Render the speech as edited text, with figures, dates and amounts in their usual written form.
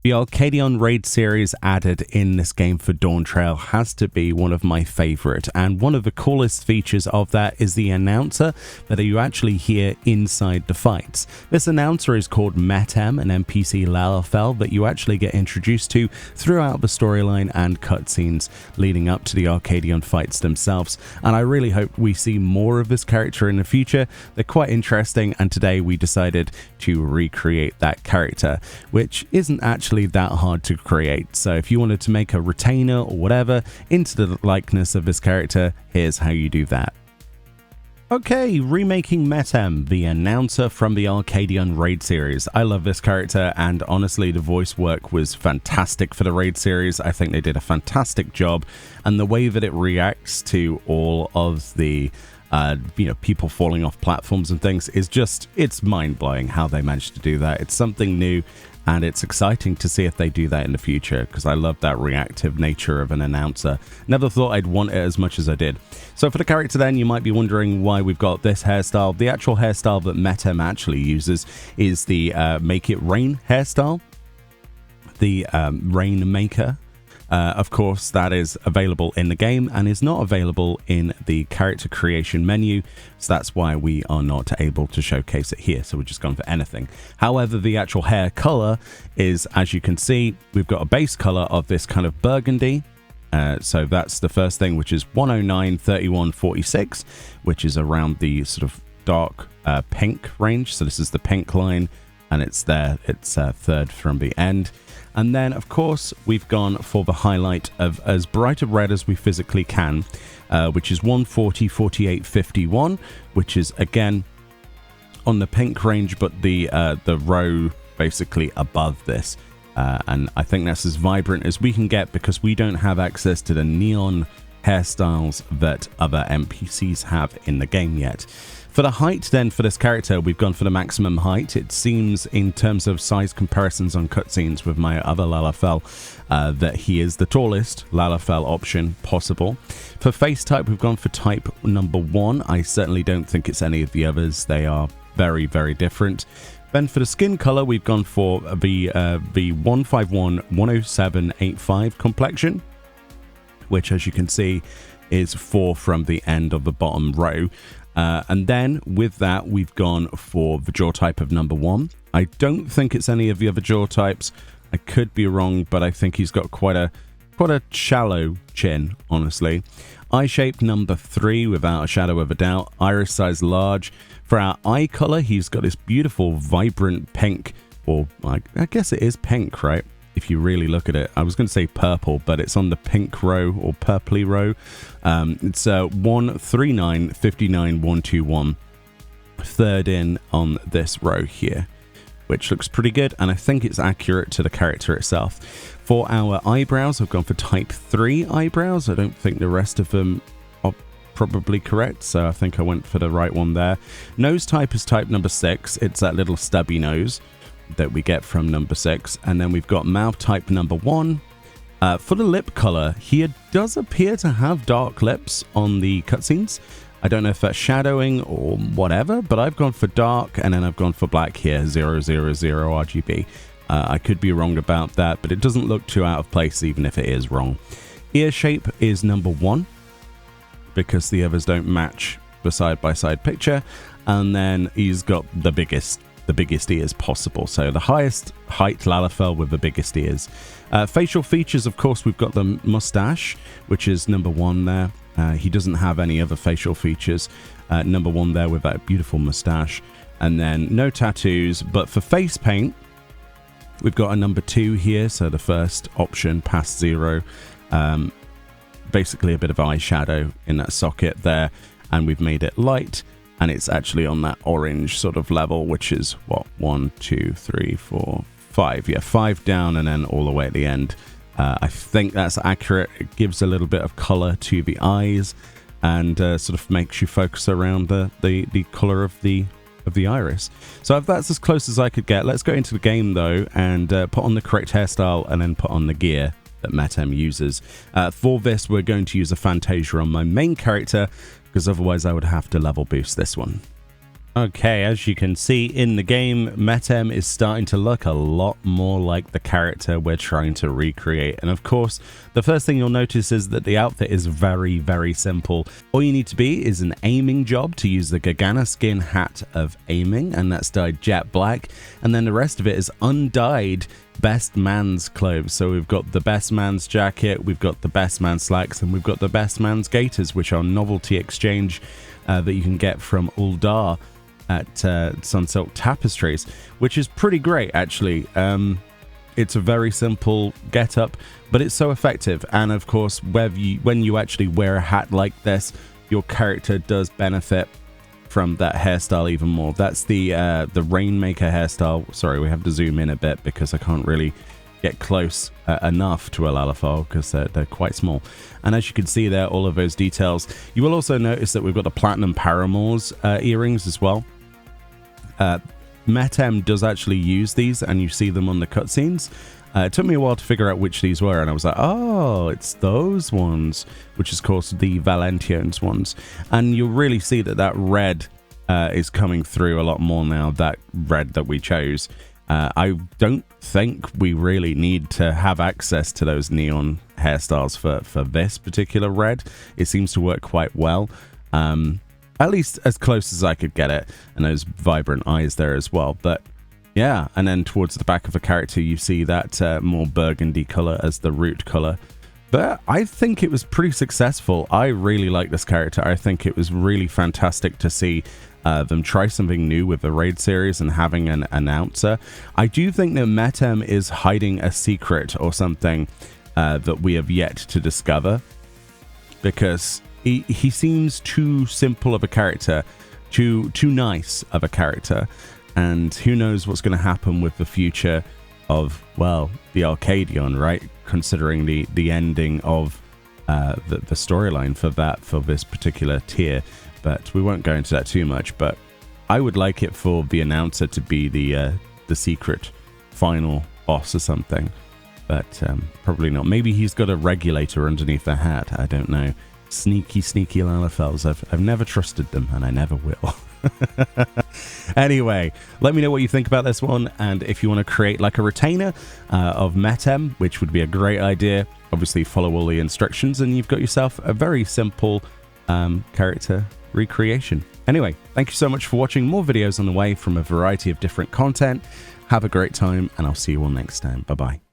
The Arcadion raid series added in this game for Dawntrail has to be one of my favorite, and one of the coolest features of that is the announcer that you actually hear inside the fights. This announcer is called Metem, an NPC Lalafell that you actually get introduced to throughout the storyline and cutscenes leading up to the Arcadion fights themselves, and I really hope we see more of this character in the future. They're quite interesting, and today we decided to recreate that character, which isn't actually that hard to create. So if you wanted to make a retainer or whatever into the likeness of this character, here's how you do that. Okay, remaking Metem, the announcer from the Arcadion raid series. I love this character, and honestly the voice work was fantastic for the raid series. I think they did a fantastic job, and the way that it reacts to all of the people falling off platforms and things is just, it's mind-blowing how they managed to do that. It's something new, and it's exciting to see if they do that in the future, because I love that reactive nature of an announcer. Never thought I'd want it as much as I did. So for the character then, you might be wondering why we've got this hairstyle. The actual hairstyle that Metem actually uses is the Make It Rain hairstyle, the Rainmaker. Of course, that is available in the game and is not available in the character creation menu, so that's why we are not able to showcase it here, so we're just going for anything. However, the actual hair color is, as you can see, we've got a base color of this kind of burgundy. So that's the first thing, which is 109, 31, 46, which is around the sort of dark pink range. So this is the pink line, and it's there, it's third from the end. And then, of course, we've gone for the highlight of as bright a red as we physically can, which is 140, 48, 51, which is, again, on the pink range, but the row basically above this. And I think that's as vibrant as we can get, because we don't have access to the neon hairstyles that other NPCs have in the game yet. For the height then for this character, we've gone for the maximum height. It seems, in terms of size comparisons on cutscenes with my other Lalafell, that he is the tallest Lalafell option possible. For face type, we've gone for type number 1. I certainly don't think it's any of the others. They are very, very different. Then for the skin color, we've gone for the 151 107 85 complexion, which, as you can see, is 4 from the end of the bottom row. And then with that, we've gone for the jaw type of number 1. I don't think it's any of the other jaw types. I could be wrong, but I think he's got quite a shallow chin, honestly. Eye shape number 3, without a shadow of a doubt. Iris size large. For our eye color, he's got this beautiful, vibrant pink, or I guess it is pink, right? If you really look at it. I was going to say purple, but it's on the pink row, or purpley row. It's 139, 59, 121. Third in on this row here, which looks pretty good, and I think it's accurate to the character itself. For our eyebrows, I've gone for type 3 eyebrows. I don't think the rest of them are probably correct, so I think I went for the right one there. Nose type is type number 6. It's that little stubby nose that we get from number 6. And then we've got mouth type number 1. For the lip color, he does appear to have dark lips on the cutscenes. I don't know if that's shadowing or whatever, but I've gone for dark, and then I've gone for black here, 000 RGB. I could be wrong about that, but it doesn't look too out of place, even if it is wrong. Ear shape is number 1, because the others don't match the side-by-side picture. And then he's got the biggest ears possible, so the highest height Lalafell with the biggest ears. Facial features, of course, we've got the mustache, which is number 1 there. He doesn't have any other facial features. Number 1 there with that beautiful mustache. And then no tattoos, but for face paint, we've got a number 2 here, so the first option past 0. Basically a bit of eyeshadow in that socket there, and we've made it light. And it's actually on that orange sort of level, which is, what, 1, 2, 3, 4, 5. Yeah, 5 down and then all the way at the end. I think that's accurate. It gives a little bit of color to the eyes, and sort of makes you focus around the color of the iris. So if that's as close as I could get, let's go into the game, though, and put on the correct hairstyle and then put on the gear that Metem uses. For this, we're going to use a Fantasia on my main character, because otherwise I would have to level boost this one. Okay, as you can see in the game, Metem is starting to look a lot more like the character we're trying to recreate. And of course, the first thing you'll notice is that the outfit is very, very simple. All you need to be is an aiming job to use the Gargana skin hat of aiming, and that's dyed jet black. And then the rest of it is undyed best man's clothes. So we've got the best man's jacket, we've got the best man's slacks, and we've got the best man's gaiters, which are novelty exchange that you can get from Uldar at Sunsilk Tapestries, which is pretty great actually. It's a very simple get-up, but it's so effective. And of course, when you actually wear a hat like this, your character does benefit from that hairstyle even more. That's the Rainmaker hairstyle. Sorry, we have to zoom in a bit because I can't really get close enough to a Lalafell because they're quite small. And as you can see there, all of those details. You will also notice that we've got the Platinum Paramours earrings as well. Metem does actually use these, and you see them on the cutscenes. It took me a while to figure out which these were, and I was like, oh, it's those ones, which is, of course, the Valention's ones. And you'll really see that that red is coming through a lot more now, that red that we chose. I don't think we really need to have access to those neon hairstyles for this particular red. It seems to work quite well. At least as close as I could get it, and those vibrant eyes there as well. But yeah, and then towards the back of the character, you see that more burgundy color as the root color. But I think it was pretty successful. I really like this character. I think it was really fantastic to see them try something new with the raid series and having an announcer. I do think that Metem is hiding a secret or something that we have yet to discover, because he seems too simple of a character, too nice of a character, and who knows what's going to happen with the future of, well, the Arcadion, right? Considering the ending of the storyline for this particular tier. But we won't go into that too much. But I would like it for the announcer to be the secret final boss or something. But probably not. Maybe he's got a regulator underneath the hat. I don't know. Sneaky Lalafells. I've never trusted them, and I never will. Anyway, let me know what you think about this one, and if you want to create like a retainer of Metem, which would be a great idea, obviously follow all the instructions, and you've got yourself a very simple character recreation. Anyway, thank you so much for watching. More videos on the way from a variety of different content. Have a great time, and I'll see you all next time. Bye bye.